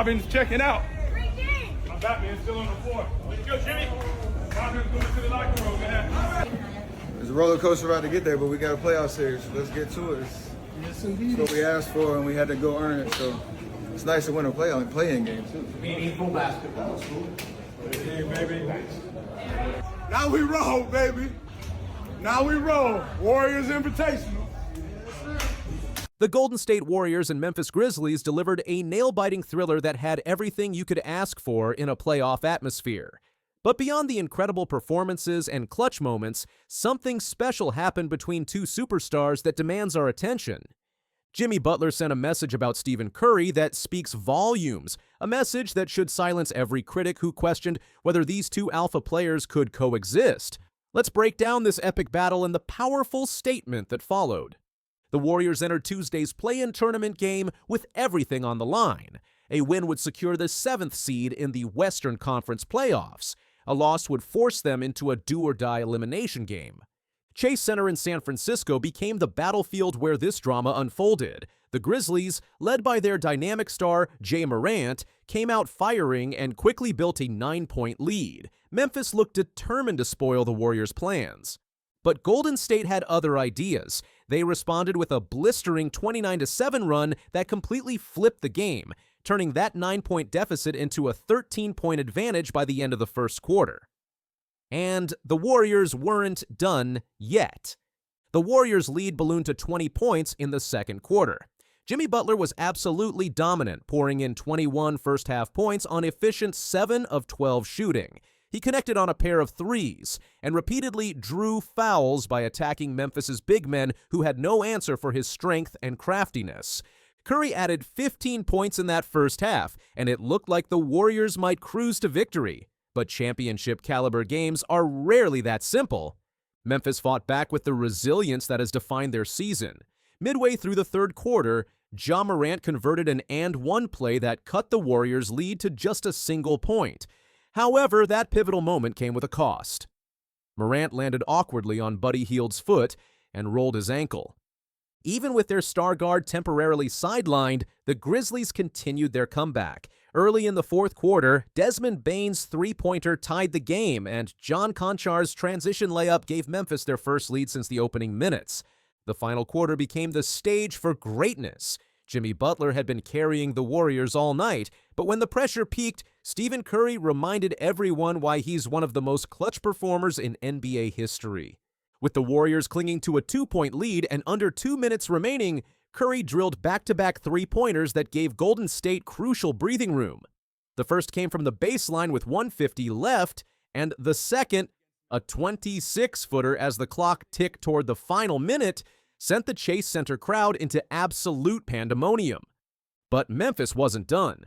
Robin's checking out. My Batman's still on the floor. Let's go, Jimmy. Robin's going to the locker room, man. It's a roller coaster ride to get there, but we got a playoff series. So let's get to it. It's what we asked for, and we had to go earn it. So it's nice to win a play-in game too. Meaningful basketball. Hey, baby. Now we roll, baby. Now we roll. Warriors Invitational. The Golden State Warriors and Memphis Grizzlies delivered a nail-biting thriller that had everything you could ask for in a playoff atmosphere. But beyond the incredible performances and clutch moments, something special happened between two superstars that demands our attention. Jimmy Butler sent a message about Stephen Curry that speaks volumes, a message that should silence every critic who questioned whether these two alpha players could coexist. Let's break down this epic battle and the powerful statement that followed. The Warriors entered Tuesday's play-in tournament game with everything on the line. A win would secure the 7th seed in the Western Conference playoffs. A loss would force them into a do-or-die elimination game. Chase Center in San Francisco became the battlefield where this drama unfolded. The Grizzlies, led by their dynamic star Ja Morant, came out firing and quickly built a 9-point lead. Memphis looked determined to spoil the Warriors' plans. But Golden State had other ideas. They responded with a blistering 29-7 run that completely flipped the game, turning that 9-point deficit into a 13-point advantage by the end of the first quarter. And the Warriors weren't done yet. The Warriors' lead ballooned to 20 points in the second quarter. Jimmy Butler was absolutely dominant, pouring in 21 first-half points on efficient 7 of 12 shooting. He connected on a pair of threes and repeatedly drew fouls by attacking Memphis's big men who had no answer for his strength and craftiness. Curry added 15 points in that first half, and it looked like the Warriors might cruise to victory. But championship-caliber games are rarely that simple. Memphis fought back with the resilience that has defined their season. Midway through the third quarter, Ja Morant converted an and-one play that cut the Warriors' lead to just a single point. However, that pivotal moment came with a cost. Morant landed awkwardly on Buddy Hield's foot and rolled his ankle. Even with their star guard temporarily sidelined, the Grizzlies continued their comeback. Early in the fourth quarter, Desmond Bane's three-pointer tied the game, and John Konchar's transition layup gave Memphis their first lead since the opening minutes. The final quarter became the stage for greatness. Jimmy Butler had been carrying the Warriors all night, but when the pressure peaked, Stephen Curry reminded everyone why he's one of the most clutch performers in NBA history. With the Warriors clinging to a 2-point lead and under 2 minutes remaining, Curry drilled back-to-back three-pointers that gave Golden State crucial breathing room. The first came from the baseline with 1:50 left, and the second, a 26-footer as the clock ticked toward the final minute, sent the Chase Center crowd into absolute pandemonium. But Memphis wasn't done.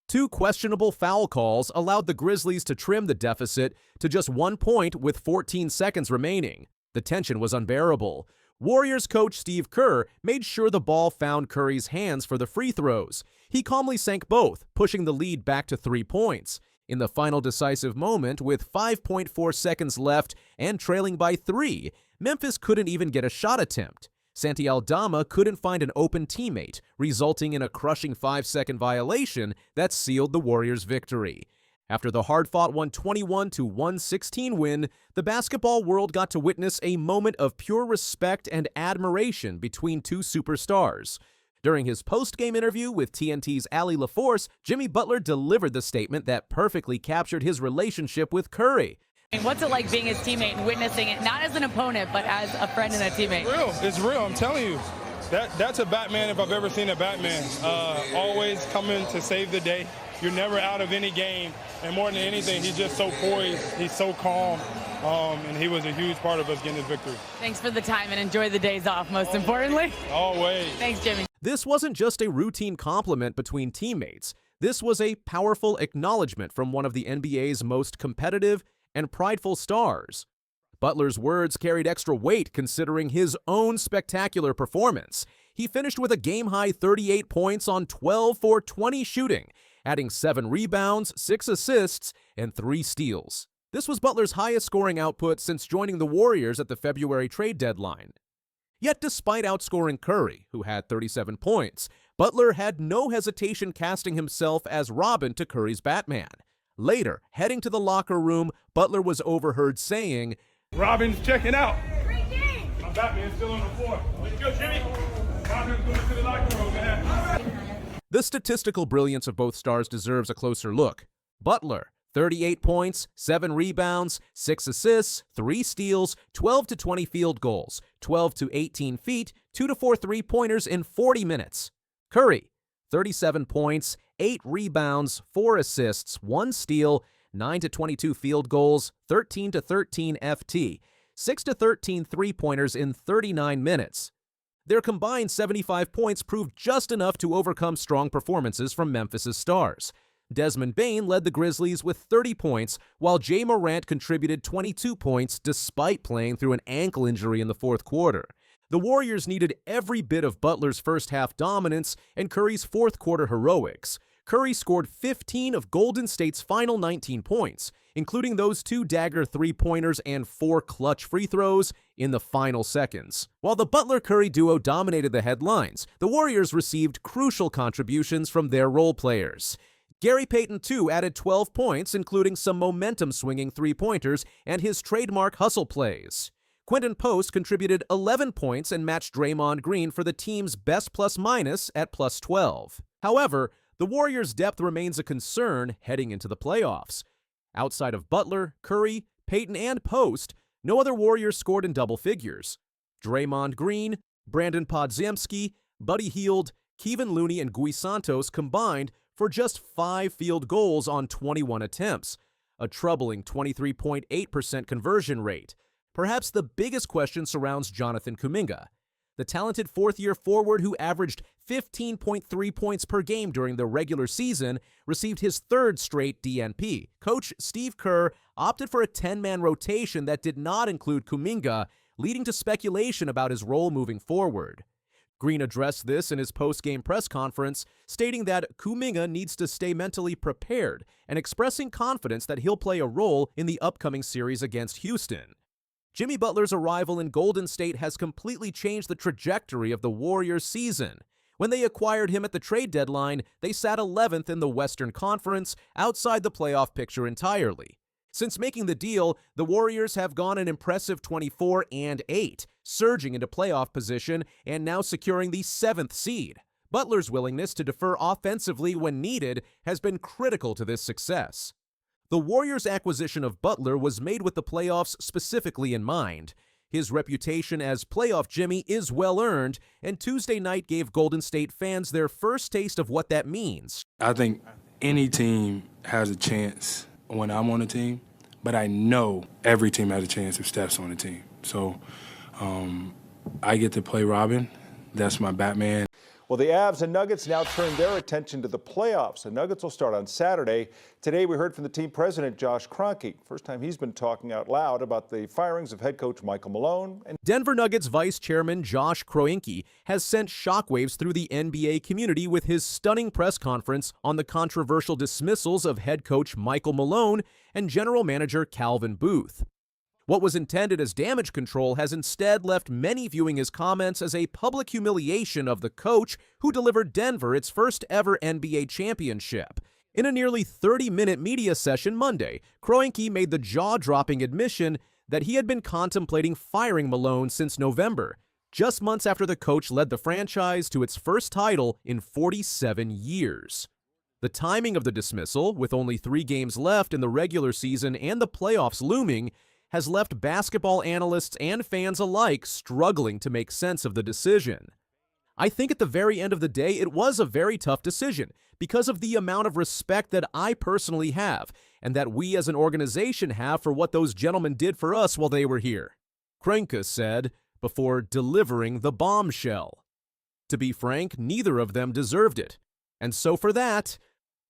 2 questionable foul calls allowed the Grizzlies to trim the deficit to just 1 point with 14 seconds remaining. The tension was unbearable. Warriors coach Steve Kerr made sure the ball found Curry's hands for the free throws. He calmly sank both, pushing the lead back to 3 points. In the final decisive moment, with 5.4 seconds left and trailing by 3, Memphis couldn't even get a shot attempt. Santi Aldama couldn't find an open teammate, resulting in a crushing 5-second violation that sealed the Warriors' victory. After the hard-fought 121-116 win, the basketball world got to witness a moment of pure respect and admiration between two superstars. During his post-game interview with TNT's Allie LaForce, Jimmy Butler delivered the statement that perfectly captured his relationship with Curry. What's it like being his teammate and witnessing it, not as an opponent, but as a friend and a teammate? It's real, I'm telling you. That's a Batman if I've ever seen a Batman. Always coming to save the day. You're never out of any game. And more than anything, he's just so poised. He's so calm. And he was a huge part of us getting this victory. Thanks for the time and enjoy the days off, most importantly. Always. Thanks, Jimmy. This wasn't just a routine compliment between teammates. This was a powerful acknowledgement from one of the NBA's most competitive and prideful stars. Butler's words carried extra weight considering his own spectacular performance. He finished with a game-high 38 points on 12 for 20 shooting, adding 7 rebounds, 6 assists, and 3 steals. This was Butler's highest scoring output since joining the Warriors at the February trade deadline. Yet despite outscoring Curry, who had 37 points, Butler had no hesitation casting himself as Robin to Curry's Batman. Later, heading to the locker room, Butler was overheard saying, Robin's checking out. My Batman's still on the floor. Let's go, Jimmy. Robin's going to the locker room, man. The statistical brilliance of both stars deserves a closer look. Butler, 38 points, 7 rebounds, 6 assists, 3 steals, 12 to 20 field goals, 12 to 18 feet, 2 to 4 three-pointers in 40 minutes. Curry, 37 points, 8 rebounds, 4 assists, 1 steal, 9 to 22 field goals, 13 to 13 FT, 6 to 13 three-pointers in 39 minutes. Their combined 75 points proved just enough to overcome strong performances from Memphis's stars. Desmond Bane led the Grizzlies with 30 points, while Jay Morant contributed 22 points despite playing through an ankle injury in the fourth quarter. The Warriors needed every bit of Butler's first-half dominance and Curry's fourth-quarter heroics. Curry scored 15 of Golden State's final 19 points, including those 2 dagger three-pointers and 4 clutch free throws in the final seconds. While the Butler-Curry duo dominated the headlines, the Warriors received crucial contributions from their role players. Gary Payton, too, added 12 points, including some momentum-swinging three-pointers and his trademark hustle plays. Quentin Post contributed 11 points and matched Draymond Green for the team's best plus-minus at plus 12. However, the Warriors' depth remains a concern heading into the playoffs. Outside of Butler, Curry, Payton, and Post, no other Warriors scored in double figures. Draymond Green, Brandon Podziemski, Buddy Hield, Kevin Looney, and Gui Santos combined for just 5 field goals on 21 attempts, a troubling 23.8% conversion rate. Perhaps the biggest question surrounds Jonathan Kuminga. The talented fourth-year forward who averaged 15.3 points per game during the regular season received his 3rd straight DNP. Coach Steve Kerr opted for a 10-man rotation that did not include Kuminga, leading to speculation about his role moving forward. Green addressed this in his post-game press conference, stating that Kuminga needs to stay mentally prepared and expressing confidence that he'll play a role in the upcoming series against Houston. Jimmy Butler's arrival in Golden State has completely changed the trajectory of the Warriors' season. When they acquired him at the trade deadline, they sat 11th in the Western Conference, outside the playoff picture entirely. Since making the deal, the Warriors have gone an impressive 24-8, surging into playoff position and now securing the 7th seed. Butler's willingness to defer offensively when needed has been critical to this success. The Warriors' acquisition of Butler was made with the playoffs specifically in mind. His reputation as Playoff Jimmy is well-earned, and Tuesday night gave Golden State fans their first taste of what that means. I think any team has a chance when I'm on the team, but I know every team has a chance if Steph's on the team. So I get to play Robin. That's my Batman. Well, the Avs and Nuggets now turn their attention to the playoffs. The Nuggets will start on Saturday. Today, we heard from the team president, Josh Kroenke. First time he's been talking out loud about the firings of head coach Michael Malone. And Denver Nuggets Vice Chairman Josh Kroenke has sent shockwaves through the NBA community with his stunning press conference on the controversial dismissals of head coach Michael Malone and general manager Calvin Booth. What was intended as damage control has instead left many viewing his comments as a public humiliation of the coach who delivered Denver its first ever NBA championship. In a nearly 30-minute media session Monday, Kroenke made the jaw-dropping admission that he had been contemplating firing Malone since November, just months after the coach led the franchise to its first title in 47 years. The timing of the dismissal, with only 3 games left in the regular season and the playoffs looming, has left basketball analysts and fans alike struggling to make sense of the decision. I think at the very end of the day, it was a very tough decision because of the amount of respect that I personally have and that we as an organization have for what those gentlemen did for us while they were here, Kroenke said before delivering the bombshell. To be frank, neither of them deserved it, and so for that,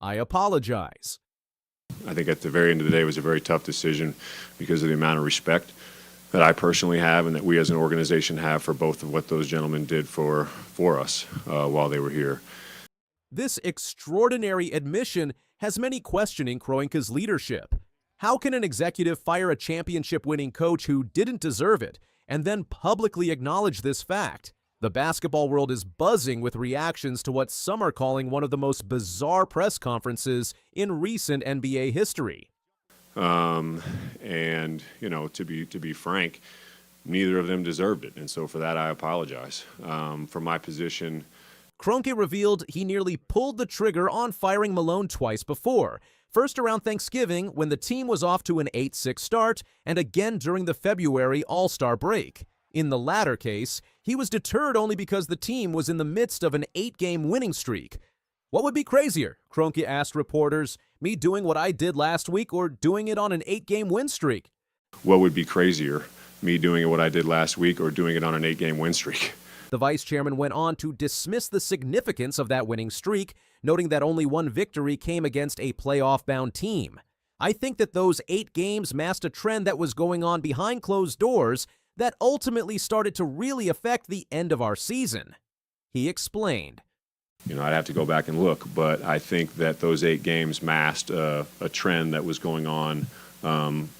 I apologize. I think at the very end of the day, it was a very tough decision because of the amount of respect that I personally have and that we as an organization have for both of what those gentlemen did for us while they were here. This extraordinary admission has many questioning Kroenke's leadership. How can an executive fire a championship-winning coach who didn't deserve it and then publicly acknowledge this fact. The basketball world is buzzing with reactions to what some are calling one of the most bizarre press conferences in recent NBA history. And, you know, to be frank, neither of them deserved it. And so for that, I apologize. For my position, Kroenke revealed he nearly pulled the trigger on firing Malone twice before. First around Thanksgiving, when the team was off to an 8-6 start, and again during the February All-Star break. In the latter case, he was deterred only because the team was in the midst of an 8-game winning streak. What would be crazier, Kroenke asked reporters, me doing what I did last week or doing it on an 8-game win streak? what would be crazier, me doing what I did last week or doing it on an 8-game win streak? The vice chairman went on to dismiss the significance of that winning streak, noting that only one victory came against a playoff-bound team. I think that those 8 games masked a trend that was going on behind closed doors that ultimately started to really affect the end of our season. He explained. You know, I'd have to go back and look, but I think that those 8 games masked a trend that was going on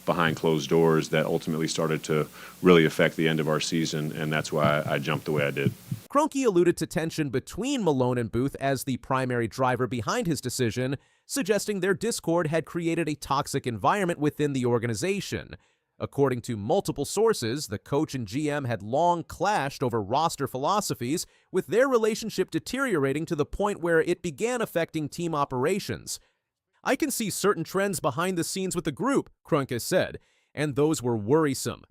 behind closed doors that ultimately started to really affect the end of our season, and that's why I jumped the way I did. Kroenke alluded to tension between Malone and Booth as the primary driver behind his decision, suggesting their discord had created a toxic environment within the organization. According to multiple sources, the coach and GM had long clashed over roster philosophies, with their relationship deteriorating to the point where it began affecting team operations. I can see certain trends behind the scenes with the group, Kroenke said, and those were worrisome.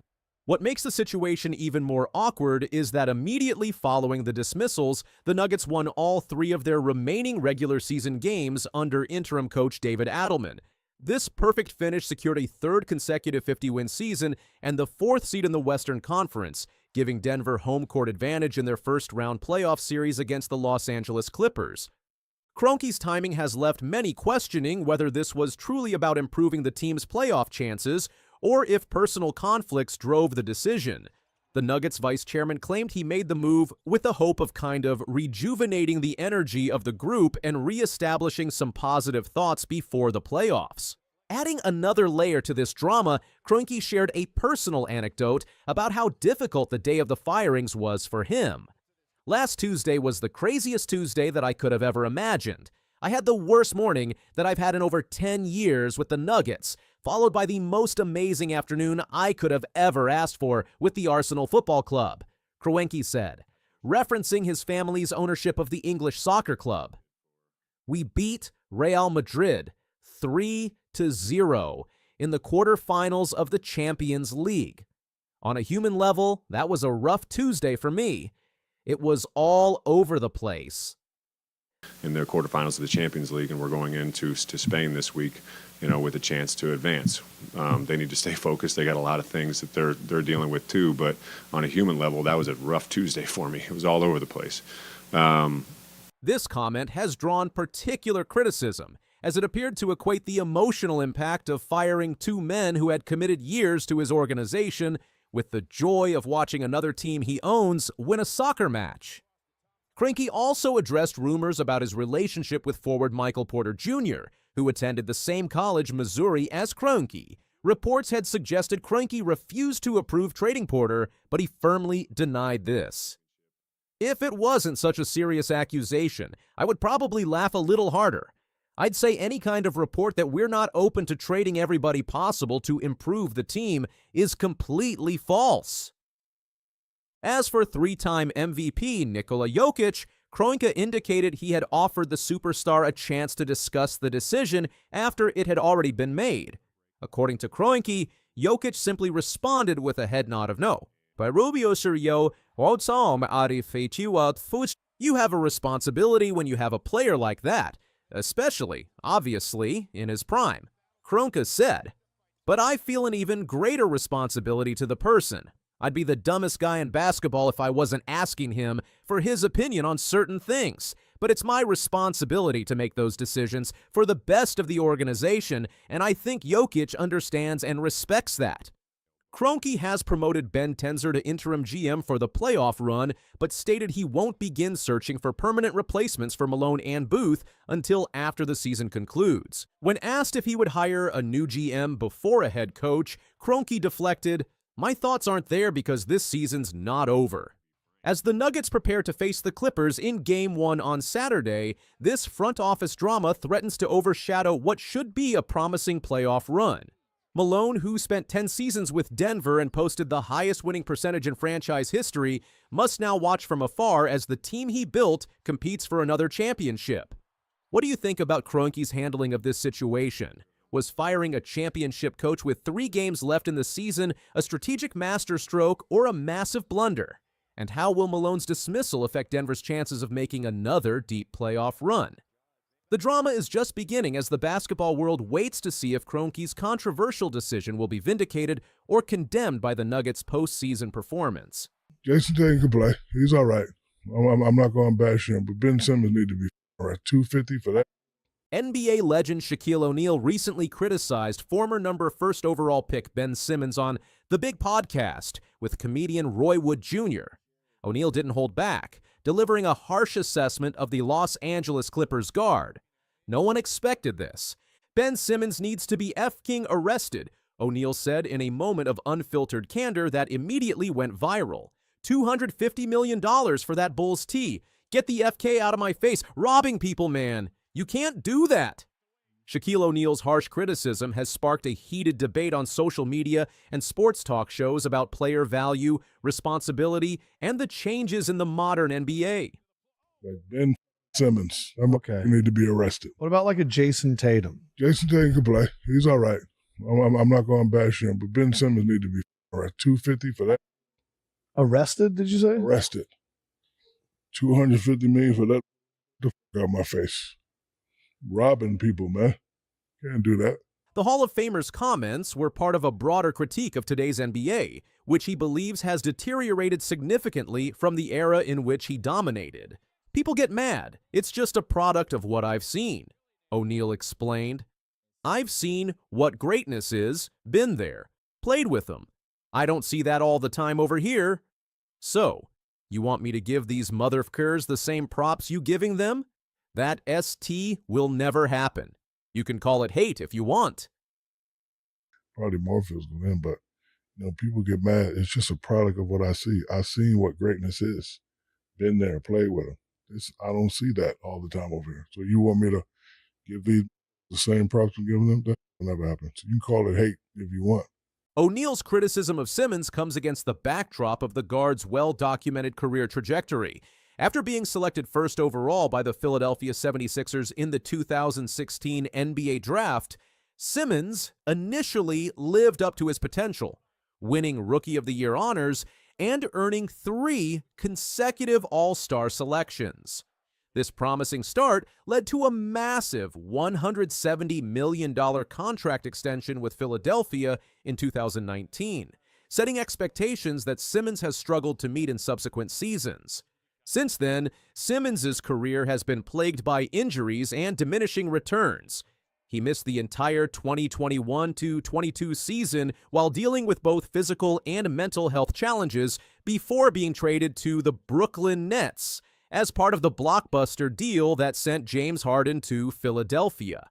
What makes the situation even more awkward is that immediately following the dismissals, the Nuggets won all 3 of their remaining regular season games under interim coach David Adelman. This perfect finish secured a 3rd consecutive 50-win season and the 4th seed in the Western Conference, giving Denver home court advantage in their first-round playoff series against the Los Angeles Clippers. Kroenke's timing has left many questioning whether this was truly about improving the team's playoff chances or if personal conflicts drove the decision. The Nuggets vice chairman claimed he made the move with the hope of kind of rejuvenating the energy of the group and reestablishing some positive thoughts before the playoffs. Adding another layer to this drama, Kroenke shared a personal anecdote about how difficult the day of the firings was for him. Last Tuesday was the craziest Tuesday that I could have ever imagined. I had the worst morning that I've had in over 10 years with the Nuggets, followed by the most amazing afternoon I could have ever asked for with the Arsenal Football Club, Kroenke said, referencing his family's ownership of the English soccer club. We beat Real Madrid 3-0 in the quarterfinals of the Champions League. On a human level, that was a rough Tuesday for me. It was all over the place. In their quarterfinals of the Champions League, and we're going into Spain this week, you know, with a chance to advance. They need to stay focused. They got a lot of things that they're dealing with too, but on a human level, that was a rough Tuesday for me. It was all over the place. This comment has drawn particular criticism, as it appeared to equate the emotional impact of firing 2 men who had committed years to his organization with the joy of watching another team he owns win a soccer match. Kroenke also addressed rumors about his relationship with forward Michael Porter Jr., who attended the same college, Missouri, as Kroenke. Reports had suggested Kroenke refused to approve trading Porter, but he firmly denied this. If it wasn't such a serious accusation, I would probably laugh a little harder. I'd say any kind of report that we're not open to trading everybody possible to improve the team is completely false. As for 3-time MVP Nikola Jokic, Kroenke indicated he had offered the superstar a chance to discuss the decision after it had already been made. According to Kroenke, Jokic simply responded with a head nod of no. You have a responsibility when you have a player like that, especially, obviously, in his prime. Kroenke said, but I feel an even greater responsibility to the person. I'd be the dumbest guy in basketball if I wasn't asking him for his opinion on certain things. But it's my responsibility to make those decisions for the best of the organization, and I think Jokic understands and respects that. Kroenke has promoted Ben Tenzer to interim GM for the playoff run, but stated he won't begin searching for permanent replacements for Malone and Booth until after the season concludes. When asked if he would hire a new GM before a head coach, Kroenke deflected, My thoughts aren't there because this season's not over. As the Nuggets prepare to face the Clippers in Game 1 on Saturday, this front office drama threatens to overshadow what should be a promising playoff run. Malone, who spent 10 seasons with Denver and posted the highest winning percentage in franchise history, must now watch from afar as the team he built competes for another championship. What do you think about Kroenke's handling of this situation? Was firing a championship coach with 3 games left in the season a strategic masterstroke or a massive blunder? And how will Malone's dismissal affect Denver's chances of making another deep playoff run? The drama is just beginning as the basketball world waits to see if Kroenke's controversial decision will be vindicated or condemned by the Nuggets' postseason performance. Jason Tatum can play. He's all right. I'm not going to bash him, but Ben Simmons need to be all right. $250 for that. NBA legend Shaquille O'Neal recently criticized former #1 overall pick Ben Simmons on The Big Podcast with comedian Roy Wood Jr. O'Neal didn't hold back, delivering a harsh assessment of the Los Angeles Clippers guard. No one expected this. Ben Simmons needs to be F-king arrested, O'Neal said in a moment of unfiltered candor that immediately went viral. $250 million for that Bulls tee. Get the FK out of my face. Robbing people, man. You can't do that. Shaquille O'Neal's harsh criticism has sparked a heated debate on social media and sports talk shows about player value, responsibility, and the changes in the modern NBA. Like Ben Simmons, okay, need to be arrested. What about like a Jason Tatum? Jason Tatum can play. He's all right. I'm not going to bash him, but Ben Simmons need to be all right. $250 for that. Arrested, did you say? Arrested. $250 million for that. The f*** out of my face. Robbing people, man. Can't do that. The Hall of Famer's comments were part of a broader critique of today's NBA, which he believes has deteriorated significantly from the era in which he dominated. People get mad. It's just a product of what I've seen, O'Neal explained. I've seen what greatness is, been there, played with them. I don't see that all the time over here. So, you want me to give these motherfuckers the same props you giving them? That ST will never happen. You can call it hate if you want. Probably more feels good in, but people get mad. It's just a product of what I see. I've seen what greatness is. Been there, played with them. I don't see that all the time over here. So you want me to give these the same props I'm giving them? That will never happen. So you can call it hate if you want. O'Neal's criticism of Simmons comes against the backdrop of the guard's well-documented career trajectory. After being selected first overall by the Philadelphia 76ers in the 2016 NBA Draft, Simmons initially lived up to his potential, winning Rookie of the Year honors and earning 3 consecutive All-Star selections. This promising start led to a massive $170 million contract extension with Philadelphia in 2019, setting expectations that Simmons has struggled to meet in subsequent seasons. Since then, Simmons' career has been plagued by injuries and diminishing returns. He missed the entire 2021-22 season while dealing with both physical and mental health challenges before being traded to the Brooklyn Nets as part of the blockbuster deal that sent James Harden to Philadelphia.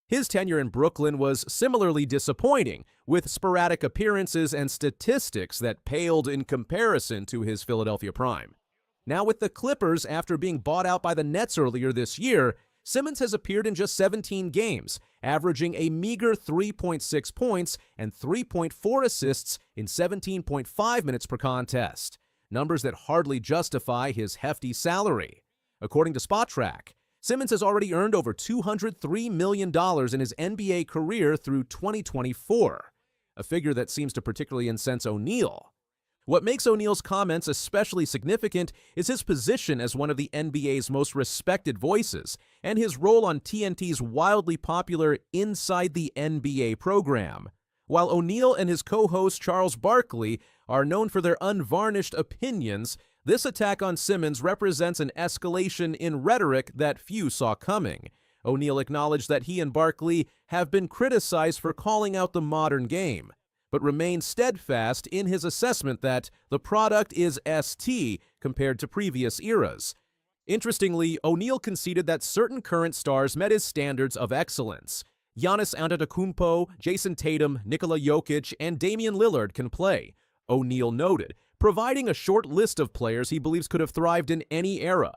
His tenure in Brooklyn was similarly disappointing, with sporadic appearances and statistics that paled in comparison to his Philadelphia prime. Now with the Clippers, after being bought out by the Nets earlier this year, Simmons has appeared in just 17 games, averaging a meager 3.6 points and 3.4 assists in 17.5 minutes per contest, numbers that hardly justify his hefty salary. According to SpotTrack, Simmons has already earned over $203 million in his NBA career through 2024, a figure that seems to particularly incense O'Neal. What makes O'Neal's comments especially significant is his position as one of the NBA's most respected voices and his role on TNT's wildly popular Inside the NBA program. While O'Neal and his co-host Charles Barkley are known for their unvarnished opinions, this attack on Simmons represents an escalation in rhetoric that few saw coming. O'Neal acknowledged that he and Barkley have been criticized for calling out the modern game, but remained steadfast in his assessment that the product is ST compared to previous eras. Interestingly, O'Neal conceded that certain current stars met his standards of excellence. Giannis Antetokounmpo, Jason Tatum, Nikola Jokic, and Damian Lillard can play, O'Neal noted, providing a short list of players he believes could have thrived in any era.